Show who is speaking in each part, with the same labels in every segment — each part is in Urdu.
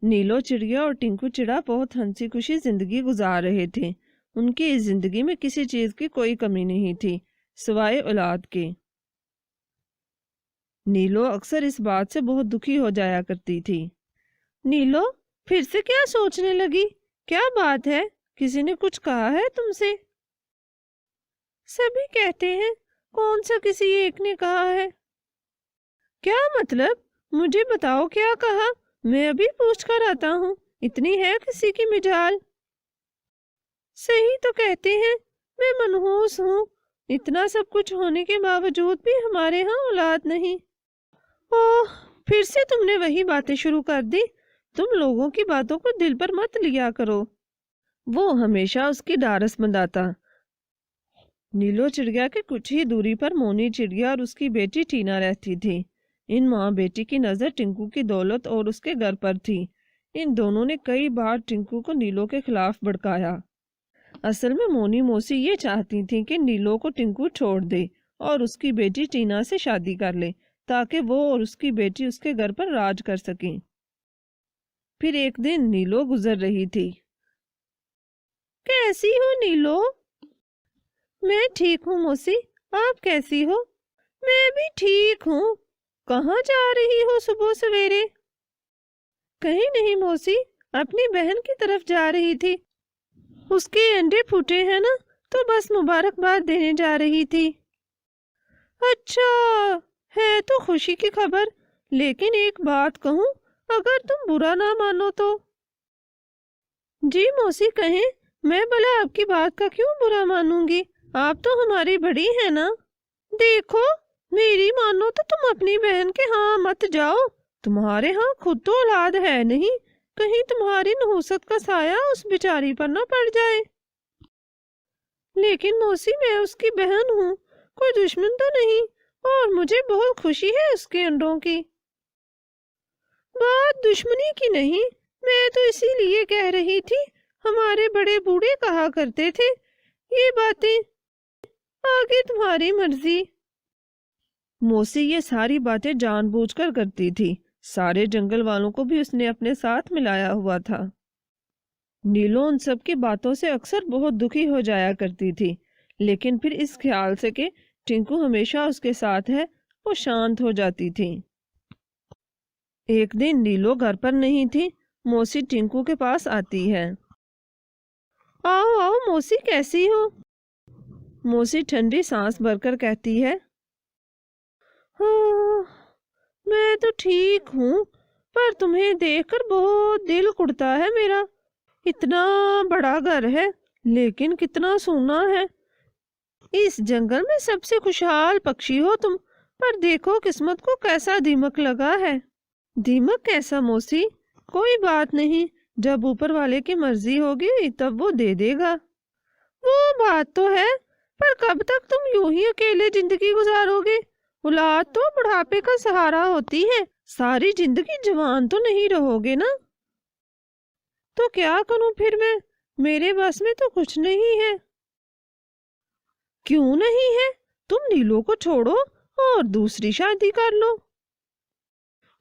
Speaker 1: نیلو چڑیا اور ٹنکو چڑا بہت ہنسی خوشی زندگی گزار رہے تھے۔ ان کی اس زندگی میں کسی چیز کی کوئی کمی نہیں تھی سوائے اولاد کے۔ نیلو اکثر اس بات سے بہت دکھی ہو جایا کرتی تھی۔ نیلو پھر سے کیا سوچنے لگی؟ کیا بات ہے؟ کسی نے کچھ کہا ہے تم سے؟ سبھی کہتے ہیں، کون سا کسی ایک نے کہا ہے؟ کیا مطلب؟ مجھے بتاؤ کیا کہا، میں ابھی پوچھ کر آتا ہوں۔ اتنی ہے کسی کی مجال؟ صحیح تو کہتے ہیں، میں منحوس ہوں۔ اتنا سب کچھ ہونے کے باوجود بھی ہمارے ہاں اولاد نہیں۔ اوہ، پھر سے تم نے وہی باتیں شروع کر دی۔ تم لوگوں کی باتوں کو دل پر مت لیا کرو۔ وہ ہمیشہ اس کی ڈارس بنداتا۔ نیلو چڑیا کے کچھ ہی دوری پر مونی چڑیا اور اس کی بیٹی ٹینا رہتی تھی۔ ان ماں بیٹی کی نظر ٹنکو کی دولت اور اس کے گھر پر تھی۔ ان دونوں نے کئی بار ٹنکو کو نیلو کے خلاف بھڑکایا۔ اصل میں مونی موسی یہ چاہتی تھی کہ نیلو کو ٹنکو چھوڑ دے اور اس کی بیٹی ٹینا سے شادی کر لے تاکہ وہ اور اس کی بیٹی اس کے گھر پر راج کر سکیں۔ پھر ایک دن نیلو گزر رہی تھی۔ کیسی ہو نیلو؟ میں ٹھیک ہوں موسی، آپ کیسی ہو؟ میں بھی ٹھیک ہوں۔ کہاں جا رہی ہو صبح سویرے؟ کہیں نہیں موسی، اپنی بہن کی طرف جا رہی تھی۔ اس کے انڈے پھوٹے ہیں نا، تو بس مبارکباد دینے جا رہی تھی۔ اچھا، ہے تو خوشی کی خبر، لیکن ایک بات کہوں، اگر تم برا نہ مانو تو؟ جی موسی کہیں، میں بھلا آپ کی بات کا کیوں برا مانوں گی؟ آپ تو ہماری بڑی ہیں نا۔ دیکھو، میری مانو تو تم اپنی بہن کے ہاں مت جاؤ۔ تمہارے ہاں خود تو اولاد ہے نہیں، کہیں تمہاری نحوست کا سایہ اس بیچاری پر نہ پڑ جائے۔ لیکن موسی میں اس کی بہن ہوں، کوئی دشمن تو نہیں، اور مجھے بہت خوشی ہے اس کے انڈوں کی۔ بات دشمنی کی نہیں، میں تو اسی لیے کہہ رہی تھی، ہمارے بڑے بوڑھے کہا کرتے تھے، یہ باتیں آگے تمہاری مرضی۔ موسی یہ ساری باتیں جان بوجھ کر کرتی تھی، سارے جنگل والوں کو بھی اس نے اپنے ساتھ ملایا ہوا تھا۔ نیلو ان سب کی باتوں سے اکثر بہت دکھی ہو جایا کرتی تھی، لیکن پھر اس خیال سے کہ ٹنکو ہمیشہ اس کے ساتھ ہے، وہ شانت ہو جاتی تھی۔ ایک دن نیلو گھر پر نہیں تھی، موسی ٹنکو کے پاس آتی ہے۔ آؤ آؤ موسی، کیسی ہو؟ موسی ٹھنڈی سانس بھر کر کہتی ہے، میں تو ٹھیک ہوں، پر تمہیں دیکھ کر بہت دل کڑتا ہے میرا۔ اتنا بڑا گھر ہے، لیکن کتنا سونا ہے۔ اس جنگل میں سب سے خوشحال پکشی ہو تم، پر دیکھو قسمت کو کیسا دیمک لگا ہے۔ دیمک کیسا موسی؟ کوئی بات نہیں، جب اوپر والے کی مرضی ہوگی تب وہ دے دے گا۔ وہ بات تو ہے، پر کب تک تم یوں ہی اکیلے زندگی گزارو گے؟ اولاد تو بڑھاپے کا سہارا ہوتی ہے، ساری زندگی جوان تو نہیں رہو گے نا۔ تو کیا کروں پھر میں؟ میرے بس میں تو کچھ نہیں ہے۔ کیوں نہیں ہے؟ تم نیلو کو چھوڑو اور دوسری شادی کر لو۔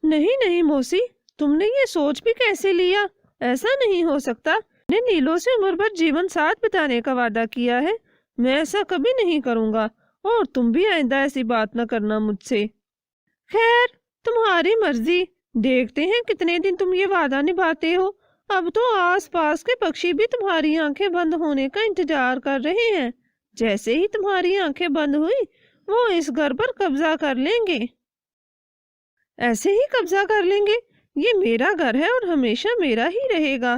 Speaker 1: نہیں نہیں موسی، تم نے یہ سوچ بھی کیسے لیا؟ ایسا نہیں ہو سکتا، میں نے نیلو سے عمر بھر جیون ساتھ بتانے کا وعدہ کیا ہے، میں ایسا کبھی نہیں کروں گا، اور تم بھی آئندہ ایسی بات نہ کرنا مجھ سے۔ خیر، تمہاری مرضی، دیکھتے ہیں کتنے دن تم یہ وعدہ نبھاتے ہو۔ اب تو آس پاس کے پکشی بھی تمہاری آنکھیں بند ہونے کا انتظار کر رہے ہیں۔ جیسے ہی تمہاری آنکھیں بند ہوئی، وہ اس گھر پر قبضہ کر لیں گے۔ ایسے ہی قبضہ کر لیں گے؟ یہ میرا گھر ہے اور ہمیشہ میرا ہی رہے گا۔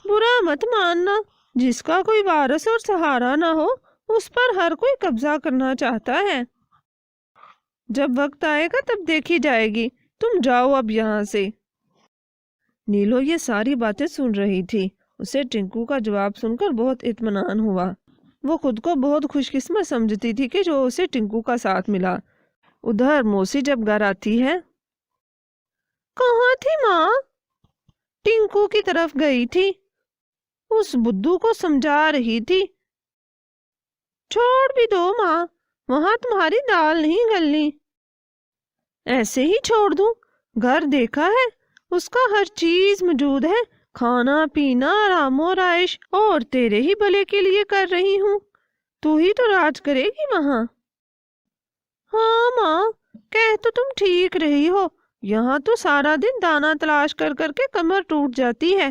Speaker 1: برا مت ماننا، جس کا کوئی وارث اور سہارا نہ ہو، اس پر ہر کوئی قبضہ کرنا چاہتا ہے۔ جب وقت آئے گا تب دیکھی جائے گی، تم جاؤ اب یہاں سے۔ نیلو یہ ساری باتیں سن رہی تھی، اسے ٹنکو کا جواب سن کر بہت اطمینان ہوا۔ وہ خود کو بہت خوش قسمت سمجھتی تھی کہ جو اسے ٹنکو کا ساتھ ملا۔ ادھر موسی جب گھر آتی ہے، کہاں تھی ماں؟ ٹنکو کی طرف گئی تھی، اس بدھو کو سمجھا رہی تھی۔ چھوڑ بھی دو ماں، وہاں تمہاری دال نہیں گلنی۔ ایسے ہی چھوڑ دوں؟ گھر دیکھا ہے، اس کا ہر چیز موجود ہے، کھانا پینا آرام و رائش، اور تیرے ہی بھلے کے لیے کر رہی ہوں، تو ہی تو راج کرے گی وہاں۔ ہاں ماں، کہہ تو تم ٹھیک رہی ہو، یہاں تو سارا دن دانا تلاش کر کر کے کمر ٹوٹ جاتی ہے،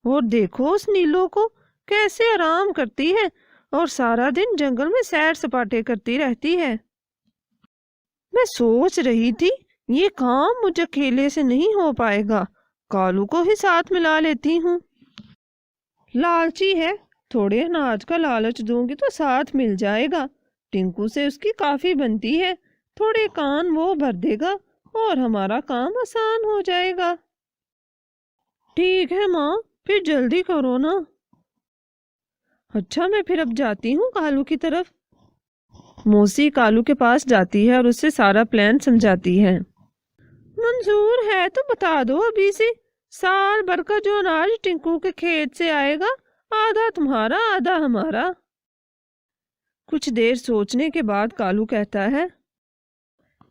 Speaker 1: اور دیکھو اس نیلو کو کیسے آرام کرتی ہے اور سارا دن جنگل میں سیر سپاٹے کرتی رہتی ہے۔ میں سوچ رہی تھی یہ کام مجھے اکیلے سے نہیں ہو پائے گا، کالو کو ہی ساتھ ملا لیتی ہوں۔ لالچی ہے، تھوڑے اناج کا لالچ دوں گی تو ساتھ مل جائے گا، ٹنکو سے اس کی کافی بنتی ہے، تھوڑے کان وہ بھر دے گا اور ہمارا کام آسان ہو جائے گا۔ ٹھیک ہے ماں، پھر جلدی کرو نا۔ اچھا میں پھر اب جاتی ہوں کالو کی طرف۔ موسی کالو کے پاس جاتی ہے اور اس سے سارا پلان سمجھاتی ہے۔ منظور ہے تو بتا دو ابھی سے، سال بھر کا جو اناج ٹنکو کے کھیت سے آئے گا، آدھا تمہارا آدھا ہمارا۔ کچھ دیر سوچنے کے بعد کالو کہتا ہے،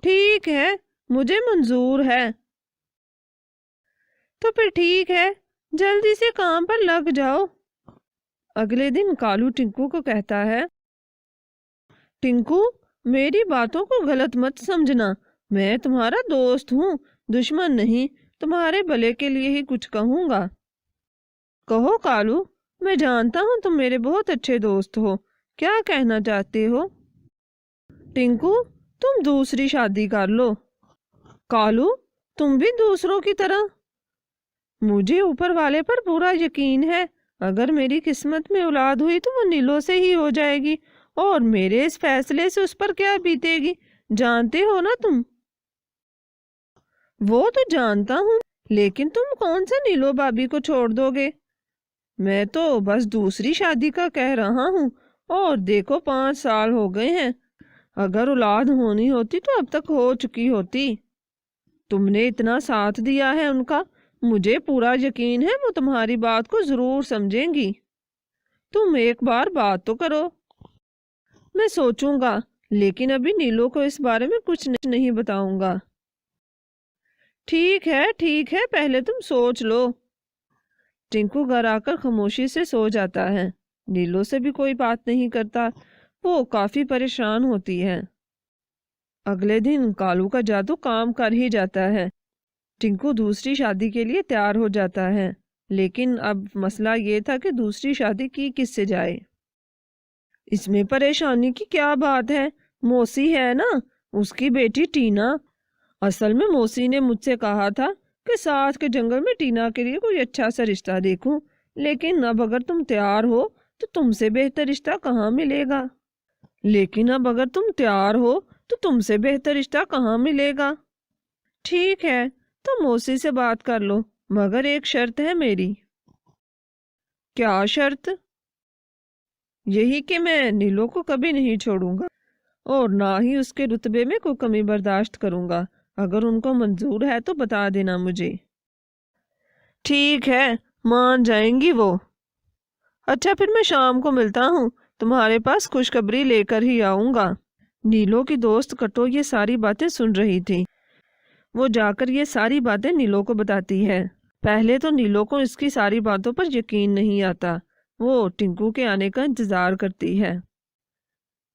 Speaker 1: ٹھیک ہے، مجھے منظور ہے۔ تو پھر ٹھیک ہے، جلدی سے کام پر لگ جاؤ۔ اگلے دن کالو ٹنکو کو کہتا ہے، ٹنکو میری باتوں کو غلط مت سمجھنا، میں تمہارا دوست ہوں، دشمن نہیں، تمہارے بھلے کے لیے ہی کچھ کہوں گا۔ کہو کالو، میں جانتا ہوں تم میرے بہت اچھے دوست ہو، کیا کہنا چاہتے ہو؟ ٹنکو تم دوسری شادی کر لو۔ کالو تم بھی دوسروں کی طرح؟ مجھے اوپر والے پر پورا یقین ہے، اگر میری قسمت میں اولاد ہوئی تو وہ نیلو سے ہی ہو جائے گی، اور میرے اس فیصلے سے اس پر کیا بیتے گی جانتے ہو نا تم؟ وہ تو جانتا ہوں، لیکن تم کون سا نیلو بابی کو چھوڑ دو گے؟ میں تو بس دوسری شادی کا کہہ رہا ہوں، اور دیکھو 5 سال ہو گئے ہیں، اگر اولاد ہونی ہوتی تو اب تک ہو چکی ہوتی۔ تم نے اتنا ساتھ دیا ہے ان کا، مجھے پورا یقین ہے وہ تمہاری بات کو ضرور سمجھیں گی۔ تم ایک بار بات تو کرو۔ میں سوچوں گا، لیکن ابھی نیلو کو اس بارے میں کچھ نہیں بتاؤں گا۔ ٹھیک ہے، پہلے تم سوچ لو۔ ٹنکو گھر آ کر خاموشی سے سو جاتا ہے، نیلو سے بھی کوئی بات نہیں کرتا، وہ کافی پریشان ہوتی ہے۔ اگلے دن کالو کا جادو کام کر ہی جاتا ہے، ٹنکو دوسری شادی کے لیے تیار ہو جاتا ہے، لیکن اب مسئلہ یہ تھا کہ دوسری شادی کی کس سے جائے۔ اس میں پریشانی کی کیا بات ہے، موسی ہے نا، اس کی بیٹی ٹینا۔ اصل میں موسی نے مجھ سے کہا تھا کہ ساتھ کے جنگل میں ٹینا کے لیے کوئی اچھا سا رشتہ دیکھوں، لیکن اب اگر تم تیار ہو تو تم سے بہتر رشتہ کہاں ملے گا؟ ٹھیک ہے، تو موسی سے بات کر لو، مگر ایک شرط ہے میری۔ کیا شرط؟ یہی کہ میں نیلو کو کبھی نہیں چھوڑوں گا، اور نہ ہی اس کے رتبے میں کوئی کمی برداشت کروں گا، اگر ان کو منظور ہے تو بتا دینا مجھے۔ ٹھیک ہے، مان جائیں گی وہ۔ اچھا پھر میں شام کو ملتا ہوں، تمہارے پاس خوشخبری لے کر ہی آؤں گا۔ نیلو کی دوست کٹو یہ ساری باتیں سن رہی تھی، وہ جا کر یہ ساری باتیں نیلو کو بتاتی ہے۔ پہلے تو نیلو کو اس کی ساری باتوں پر یقین نہیں آتا، وہ ٹنکو کے آنے کا انتظار کرتی ہے۔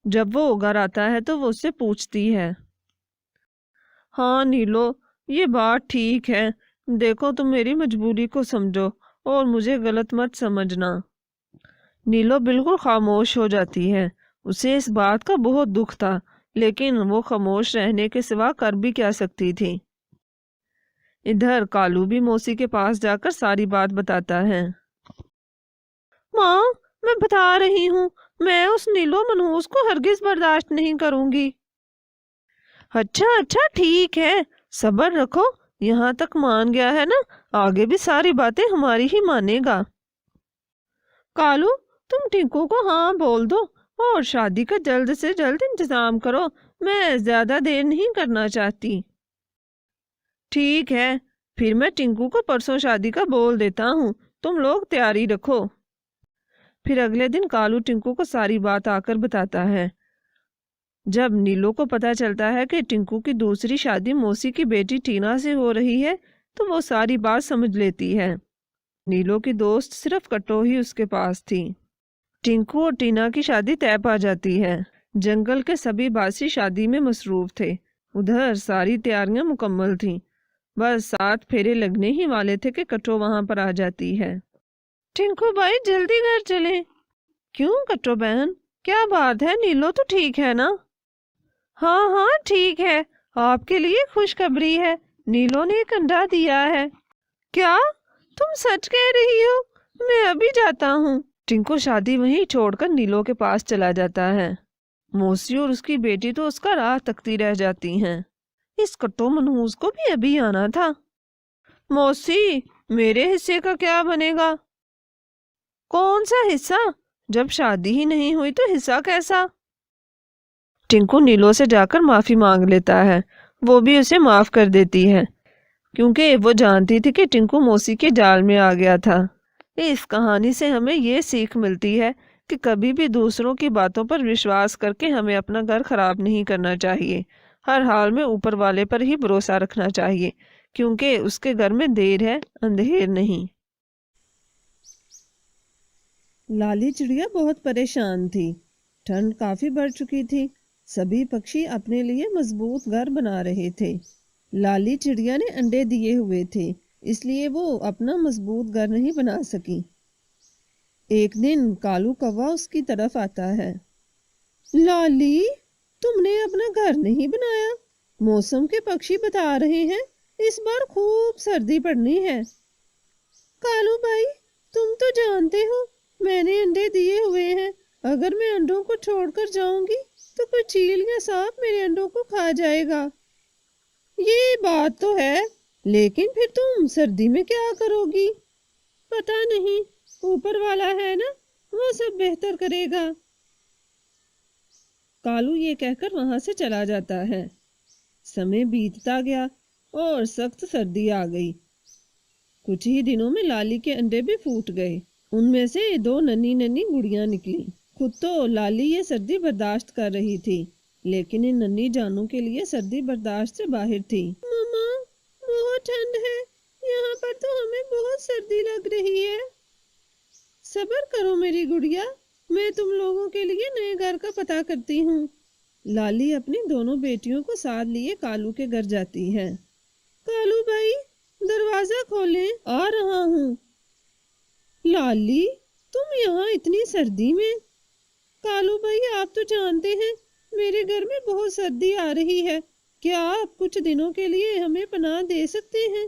Speaker 1: جب وہ گھر آتا ہے تو وہ اس سے پوچھتی ہے، ہاں نیلو یہ بات ٹھیک ہے، دیکھو تم میری مجبوری کو سمجھو اور مجھے غلط مت سمجھنا۔ نیلو بالکل خاموش ہو جاتی ہے، اسے اس بات کا بہت دکھ تھا، لیکن وہ خاموش رہنے کے سوا کر بھی کیا سکتی تھی۔ ادھر کالو بھی موسی کے پاس جا کر ساری بات بتاتا ہے۔ ماں میں بتا رہی ہوں، میں اس نیلو منحوس کو ہرگز برداشت نہیں کروں گی۔ اچھا ٹھیک ہے، صبر رکھو، یہاں تک مان گیا ہے نا، آگے بھی ساری باتیں ہماری ہی مانے گا۔ کالو تم ٹنکو کو ہاں بول دو اور شادی کا جلد سے جلد انتظام کرو، میں زیادہ دیر نہیں کرنا چاہتی۔ ٹھیک ہے، پھر میں ٹنکو کو پرسوں شادی کا بول دیتا ہوں، تم لوگ تیاری رکھو۔ پھر اگلے دن کالو ٹنکو کو ساری بات آ کر بتاتا ہے۔ جب نیلو کو پتہ چلتا ہے کہ ٹنکو کی دوسری شادی موسی کی بیٹی ٹینا سے ہو رہی ہے تو وہ ساری بات سمجھ لیتی ہے۔ نیلو کی دوست صرف کٹو ہی اس کے پاس تھی۔ ٹنکو اور ٹینا کی شادی طے پا جاتی ہے۔ جنگل کے سبھی باسی شادی میں مصروف تھے۔ ادھر ساری تیاریاں مکمل تھیں، بس 7 پھیرے لگنے ہی والے تھے کہ کٹو وہاں پر آ جاتی ہے۔ ٹنکو بھائی جلدی گھر چلیں۔ کیوں کٹو بہن، کیا بات ہے؟ نیلو تو ٹھیک ہے نا؟ ہاں ہاں ٹھیک ہے، آپ کے لیے خوشخبری ہے، نیلو نے ایک انڈا دیا ہے۔ کیا تم سچ کہہ رہی ہو؟ میں ابھی جاتا ہوں۔ ٹنکو شادی وہیں چھوڑ کر نیلو کے پاس چلا جاتا ہے۔ موسی اور اس کی بیٹی تو اس کا راہ تکتی رہ جاتی ہیں۔ اس کٹو منحوس کو بھی ابھی آنا تھا۔ موسی، میرے حصے کا کیا بنے گا؟ کون سا حصہ؟ جب شادی ہی نہیں ہوئی تو حصہ کیسا؟ ٹنکو نیلو سے جا کر معافی مانگ لیتا ہے۔ وہ بھی اسے معاف کر دیتی ہے، کیونکہ وہ جانتی تھی کہ ٹنکو موسی کے جال میں آ گیا تھا۔ اس کہانی سے ہمیں یہ سیکھ ملتی ہے کہ کبھی بھی دوسروں کی باتوں پر وشواس کر کے ہمیں اپنا گھر خراب نہیں کرنا چاہیے۔ ہر حال میں اوپر والے پر ہی بھروسہ رکھنا چاہیے، کیونکہ اس کے گھر میں دیر ہے اندھیر نہیں۔ لالی چڑیا بہت پریشان تھی۔ ٹھنڈ کافی بڑھ چکی تھی۔ سبھی پکشی اپنے لیے مضبوط گھر بنا رہے تھے۔ لالی چڑیا نے انڈے دیے ہوئے تھے، اس لیے وہ اپنا مضبوط گھر نہیں بنا سکی۔ ایک دن کالو کوا اس کی طرف آتا ہے۔ لالی، تم نے اپنا گھر نہیں بنایا؟ موسم کے پکشی بتا رہے ہیں اس بار خوب سردی پڑنی ہے۔ کالو بھائی، تم تو جانتے ہو میں نے انڈے دیے ہوئے ہیں، اگر میں انڈوں کو چھوڑ کر جاؤں گی تو کوئی چیل یا سانپ میرے انڈوں کو کھا جائے گا۔ یہ بات تو ہے، لیکن پھر تم سردی میں کیا کرو گی؟ پتہ نہیں، اوپر والا ہے نا، وہ سب بہتر کرے گا۔ کالو یہ کہہ کر وہاں سے چلا جاتا ہے۔ سمے بیتتا گیا اور سخت سردی آ گئی۔ کچھ ہی دنوں میں لالی کے انڈے بھی پھوٹ گئے۔ ان میں سے 2 ننھی ننھی گڑیاں نکلی۔ خود تو لالی یہ سردی برداشت کر رہی تھی، لیکن ان ننھی جانوں کے لیے سردی برداشت سے باہر تھی۔ ماما، بہت ٹھنڈ ہے، یہاں پر تو ہمیں بہت سردی لگ رہی ہے۔ صبر کرو میری گڑیا، میں تم لوگوں کے لیے نئے گھر کا پتہ کرتی ہوں۔ لالی اپنی دونوں بیٹیوں کو ساتھ لیے کالو کے گھر جاتی ہے۔ کالو بھائی، دروازہ کھولیں، آ رہا ہوں۔ لالی، تم یہاں اتنی سردی میں؟ کالو بھائی، آپ تو جانتے ہیں میرے گھر میں بہت سردی آ رہی ہے، کیا آپ کچھ دنوں کے لیے ہمیں پناہ دے سکتے ہیں؟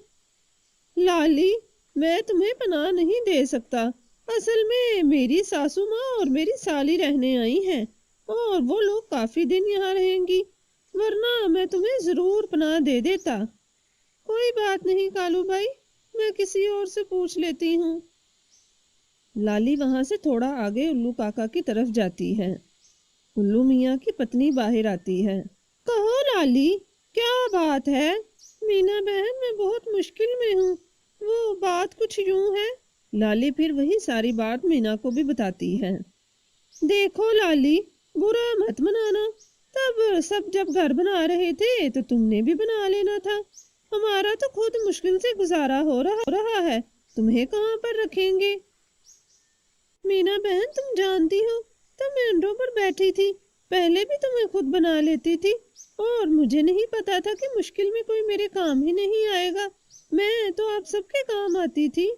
Speaker 1: لالی، میں تمہیں پناہ نہیں دے سکتا، اصل میں میری ساسو ماں اور میری سالی رہنے آئی ہیں اور وہ لوگ کافی دن یہاں رہیں گی، ورنہ میں تمہیں ضرور پناہ دے دیتا۔ کوئی بات نہیں کالو بھائی، میں کسی اور سے پوچھ لیتی ہوں۔ لالی وہاں سے تھوڑا آگے الو کاکا کی طرف جاتی ہے۔ الو میاں کی پتنی باہر آتی ہے۔ کہو لالی، کیا بات ہے؟ مینا بہن، میں بہت مشکل میں ہوں، وہ بات کچھ یوں ہے۔ لالی پھر وہی ساری بات مینا کو بھی بتاتی ہے۔ دیکھو لالی، برا مت منانا، تب سب جب گھر بنا رہے تھے تو تم نے بھی بنا لینا تھا، ہمارا تو خود مشکل سے گزارا ہو رہا ہے، تمہیں کہاں پر رکھیں گے؟ مینا بہن، تم جانتی ہو تو میں انڈوں پر بیٹھی تھی، پہلے بھی تمہیں خود بنا لیتی تھی اور مجھے نہیں پتا تھا کہ مشکل میں کوئی میرے کام ہی نہیں آئے گا، میں تو آپ سب کے کام آتی تھی۔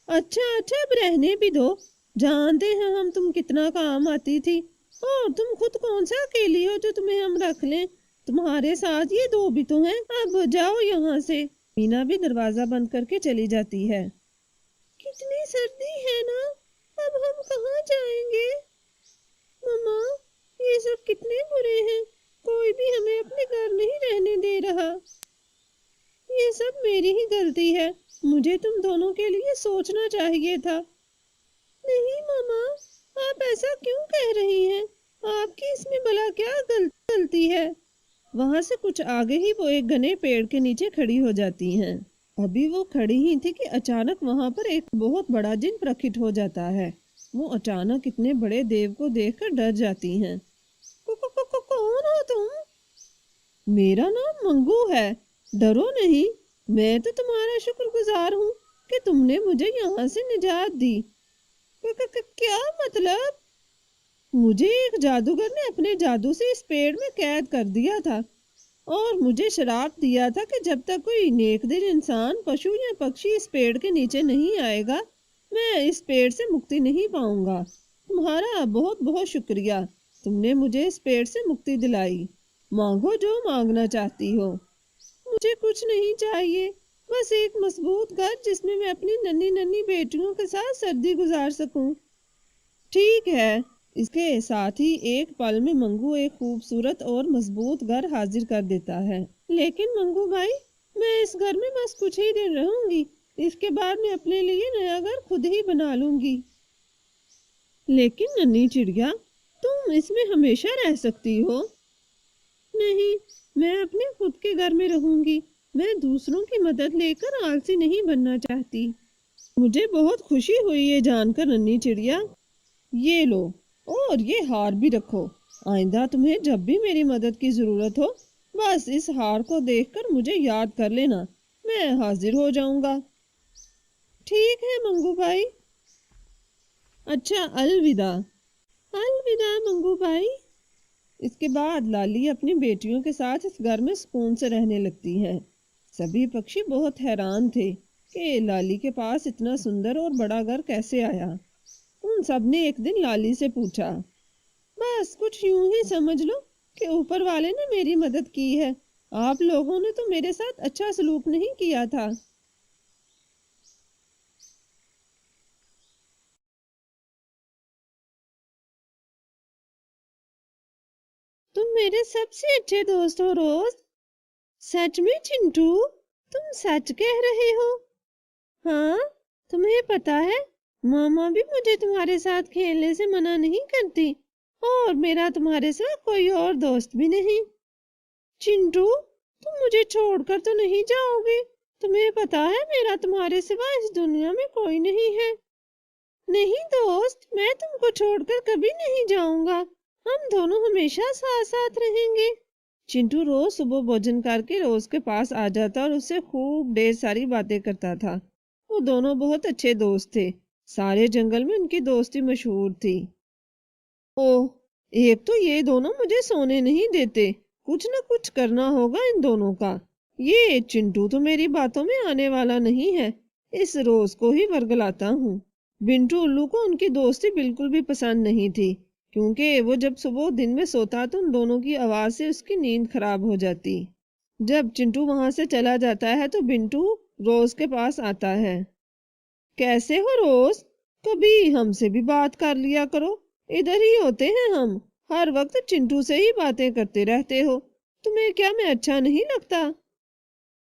Speaker 1: اچھا اب رہنے بھی دو، جانتے ہیں ہم تم کتنا کام آتی تھی، اور تم خود کون سا اکیلی ہو جو تمہیں ہم رکھ لیں، تمہارے ساتھ یہ 2 بھی تو ہیں، اب جاؤ یہاں سے۔ مینا بھی دروازہ بند کر کے چلی جاتی ہے۔ کتنی سردی ہے نا، اب ہم کہاں جائیں گے؟ ماما، یہ سب کتنے برے ہیں، کوئی بھی ہمیں اپنے گھر نہیں رہنے دے رہا۔ یہ سب میری ہی غلطی ہے، مجھے تم دونوں کے لیے سوچنا چاہیے تھا۔ نہیں ماما، آپ ایسا کیوں کہہ رہی ہیں؟ آپ کی اس میں بھلا کیا غلطی ہے؟ وہاں سے کچھ آگے ہی وہ ایک گھنے پیڑ کے نیچے کھڑی ہو جاتی ہیں۔ ابھی وہ کھڑی ہی تھی کہ اچانک وہاں پر ایک بہت بڑا جن پرکٹ ہو جاتا ہے۔ وہ اچانک اتنے بڑے دیو کو دیکھ کر ڈر جاتی ہیں۔ کون ہو تم؟ میرا نام منگو ہے، ڈرو نہیں، میں تو تمہارا شکر گزار ہوں کہ تم نے مجھے یہاں سے نجات دی۔ کیا مطلب؟ مجھے ایک جادوگر نے اپنے جادو سے اس پیڑ میں قید کر دیا تھا اور مجھے شراپ دیا تھا کہ جب تک کوئی نیک دل انسان، پشو یا پکشی اس پیڑ کے نیچے نہیں آئے گا، میں اس پیڑ سے مکتی نہیں پاؤں گا۔ تمہارا بہت بہت شکریہ، تم نے مجھے اس پیڑ سے مکتی دلائی۔ مانگو جو مانگنا چاہتی ہو۔ مجھے کچھ نہیں چاہیے، بس ایک مضبوط گھر جس میں اپنی ننھی ننھی بیٹیوں کے ساتھ سردی گزار سکوں۔ ٹھیک ہے۔ اس کے ساتھ ہی ایک پل میں منگو ایک خوبصورت اور مضبوط گھر حاضر کر دیتا ہے۔ لیکن منگو بھائی، میں اس گھر میں بس کچھ ہی دن رہوں گی، اس کے بعد میں اپنے لیے نیا گھر خود ہی بنا لوں گی۔ لیکن ننھی چڑیا، تم اس میں ہمیشہ رہ سکتی ہو۔ نہیں، میں اپنے خود کے گھر میں رہوں گی۔ میں دوسروں کی مدد لے کر آلسی نہیں بننا چاہتی۔ مجھے بہت خوشی ہوئی یہ جان کر ننھی چڑیا۔ یہ لو، اور یہ ہار بھی رکھو۔ آئندہ تمہیں جب بھی میری مدد کی ضرورت ہو، بس اس ہار کو دیکھ کر مجھے یاد کر لینا، میں حاضر ہو جاؤں گا۔ ٹھیک ہے منگو بھائی۔ اچھا، الوداع۔ الوداع منگو بھائی۔ اس کے بعد لالی اپنی بیٹیوں کے ساتھ اس گھر میں سکون سے رہنے لگتی ہے۔ سبھی پکشی بہت حیران تھے کہ لالی کے پاس اتنا سندر اور بڑا گھر کیسے آیا۔ ان سب نے ایک دن لالی سے پوچھا، بس کچھ یوں ہی سمجھ لو کہ اوپر والے نے میری مدد کی ہے، آپ لوگوں نے تو میرے ساتھ اچھا سلوک نہیں کیا تھا۔ تم میرے سب سے اچھے دوست ہو روز۔ سچ میں چنٹو، تم سچ کہہ رہے ہو؟ ہاں، تمہیں پتا ہے ماما بھی مجھے تمہارے ساتھ کھیلنے سے منع نہیں کرتی، اور میرا تمہارے ساتھ کوئی اور دوست بھی نہیں۔ چنٹو، تم مجھے چھوڑ کر تو نہیں جاؤ گے؟ تمہیں پتا ہے میرا تمہارے سوا اس دنیا میں کوئی نہیں ہے۔ نہیں دوست، میں تم کو چھوڑ کر کبھی نہیں جاؤں گا، ہم دونوں ہمیشہ ساتھ ساتھ رہیں گے۔ چنٹو روز صبح بھوجن کر کے روز کے پاس آ جاتا اور اس سے خوب ڈھیر ساری باتیں کرتا تھا۔ وہ دونوں بہت اچھے دوست تھے، سارے جنگل میں ان کی دوستی مشہور تھی۔ اوہ، ایک تو یہ دونوں مجھے سونے نہیں دیتے، کچھ نہ کچھ کرنا ہوگا ان دونوں کا۔ یہ چنٹو تو میری باتوں میں آنے والا نہیں ہے، اس روز کو ہی ورگلاتا ہوں۔ بنٹو الو کو ان کی دوستی بالکل بھی پسند نہیں تھی، کیونکہ وہ جب صبح دن میں سوتا تو ان دونوں کی آواز سے اس کی نیند خراب ہو جاتی۔ جب چنٹو وہاں سے چلا جاتا ہے تو بنٹو روز کے پاس آتا ہے۔ کیسے ہو روز؟ کبھی ہم سے بھی بات کر لیا کرو، ادھر ہی ہوتے ہیں ہم، ہر وقت چنٹو سے ہی باتیں کرتے رہتے ہو، تمہیں کیا میں اچھا نہیں لگتا؟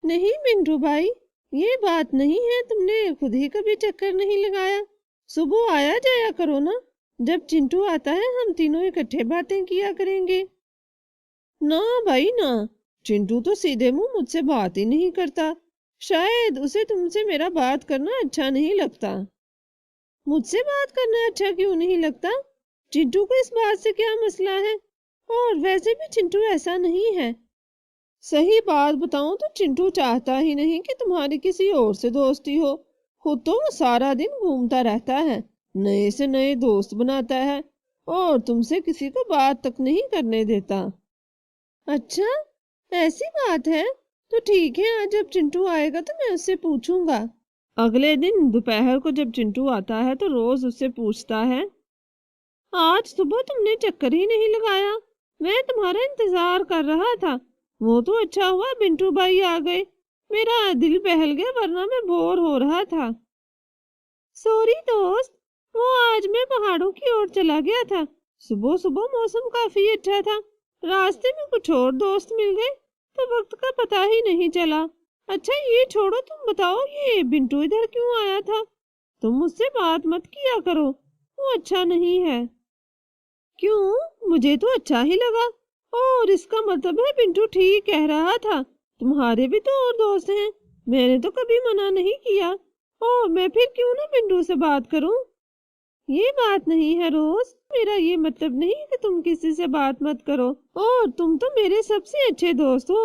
Speaker 1: نہیں منٹو بھائی، یہ بات نہیں ہے، تم نے خود ہی کبھی چکر نہیں لگایا، صبح آیا جایا کرو نا، جب چنٹو آتا ہے ہم تینوں اکٹھے باتیں کیا کریں گے۔ نہ بھائی نہ، چنٹو تو سیدھے منہ مجھ سے بات ہی نہیں کرتا، شاید اسے تم سے میرا بات کرنا اچھا نہیں لگتا۔ مجھ سے بات کرنا اچھا کیوں نہیں لگتا؟ چنٹو کو اس بات سے کیا مسئلہ ہے؟ اور ویسے بھی چنٹو ایسا نہیں ہے۔ صحیح بات بتاؤں تو چنٹو چاہتا ہی نہیں کہ تمہاری کسی اور سے دوستی ہو، خود تو وہ سارا دن گھومتا رہتا ہے، نئے سے نئے دوست بناتا ہے، اور تم سے کسی کو بات تک نہیں کرنے دیتا۔ اچھا، ایسی بات ہے؟ تو ٹھیک ہے، آج جب چنٹو آئے گا تو میں اس سے پوچھوں گا۔ اگلے دن دوپہر کو جب چنٹو آتا ہے تو روز اس سے پوچھتا ہے، آج صبح تم نے چکر ہی نہیں لگایا، میں تمہارا انتظار کر رہا تھا۔ وہ تو اچھا ہوا بنٹو بھائی آ گئے، میرا دل بہل گیا ورنہ میں بور ہو رہا تھا۔ سوری دوست، وہ آج میں پہاڑوں کی اور چلا گیا تھا، صبح صبح موسم کافی اچھا تھا، راستے میں کچھ اور دوست مل گئے تو وقت کا پتہ ہی نہیں چلا۔ اچھا یہ چھوڑو، تم بتاؤ یہ بنٹو ادھر کیوں آیا تھا؟ تم مجھ سے بات مت کیا کرو، وہ اچھا نہیں ہے۔ کیوں؟ مجھے تو اچھا ہی لگا، اور اس کا مطلب ہے بنٹو ٹھیک کہہ رہا تھا، تمہارے بھی تو اور دوست ہیں، میں نے تو کبھی منع نہیں کیا، اور میں پھر کیوں نہ بنٹو سے بات کروں؟ یہ بات نہیں ہے روز، میرا یہ مطلب نہیں کہ تم کسی سے بات مت کرو، اور تم تو میرے سب سے اچھے دوست ہو،